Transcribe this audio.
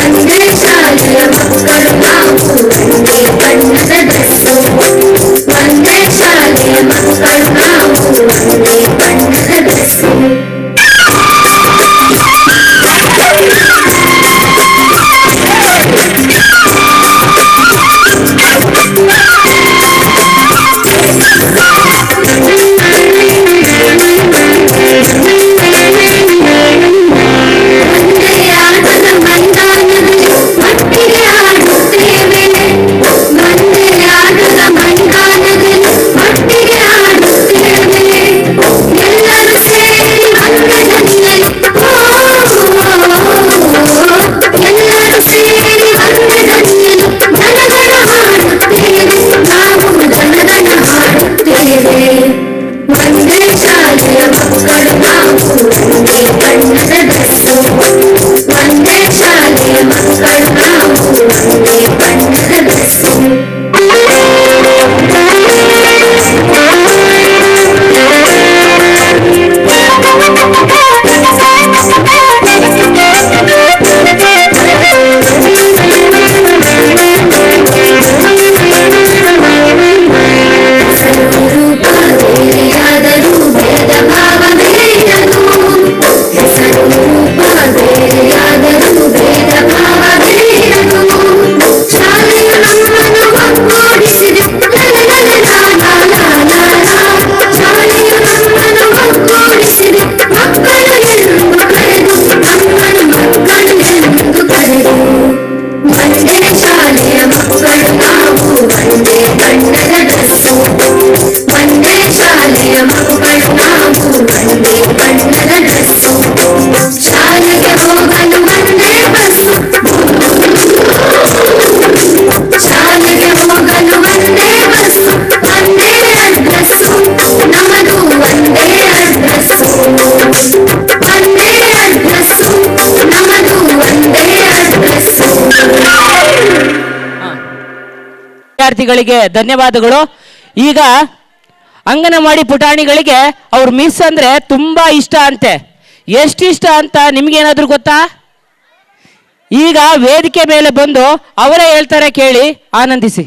ಒಂದೇ ಶಾಲೆಯ ಮಕ್ಕಳು ನಾವು ಒಂದೇ ಬಣ್ಣದ ಡ್ರೆಸ್ಸು ಒಂದೇ ಶಾಲೆಯ ಮಕ್ಕಳು ನಾವು ಒಂದೇ ಬಣ್ಣದ ಡ್ರೆಸ್ಸು ಒಂದೇ ಶಾಲೆಯ ಮಕ್ಕಳು ನಾವು ಒಂದೇ ಬಣ್ಣದ ಡ್ರೆಸ್ಸು ಒಂದೇ ಶಾಲೆಯ ಮಕ್ಕಳು ನಾವು ಒಂದೇ ಬಣ್ಣದ ಡ್ರೆಸ್ಸು ಒಂದೇ ಶಾಲೆಯ ಮಕ್ಕಳು ನಾವು ಒಂದೇ ಬಣ್ಣದ ಡ್ರೆಸ್ಸು ಒಂದೇ ಶಾಲೆಯ ಮಕ್ಕಳು ನಾವು ಒಂದೇ ಬಣ್ಣದ ಡ್ರೆಸ್ಸು ಶಾಲೆಗೆ ಹೋಗಲು ಒಂದೇ ಬಸ್ಸು ಶಾಲೆಗೆ ಹೋಗಲು ಒಂದೇ ಬಸ್ಸು ಒಂದೇ ಅಡ್ರೆಸ್ಸು ನಮ್ಮದು ಒಂದೇ ಅಡ್ರೆಸ್ಸು ಒಂದೇ ಅಡ್ರೆಸ್ಸು ನಮ್ಮದು ಒಂದೇ ಅಡ್ರೆಸ್ಸು ವಿದ್ಯಾರ್ಥಿಗಳಿಗೆ ಧನ್ಯವಾದಗಳು. ಈಗ ಅಂಗನವಾಡಿ ಪುಟಾಣಿಗಳಿಗೆ ಅವ್ರ ಮಿಸ್ ಅಂದ್ರೆ ತುಂಬಾ ಇಷ್ಟ ಅಂತೆ. ಎಷ್ಟಿಷ್ಟ ಅಂತ ನಿಮ್ಗೇನಾದ್ರೂ ಗೊತ್ತಾ? ಈಗ ವೇದಿಕೆ ಮೇಲೆ ಬಂದು ಅವರೇ ಹೇಳ್ತಾರೆ, ಕೇಳಿ ಆನಂದಿಸಿ.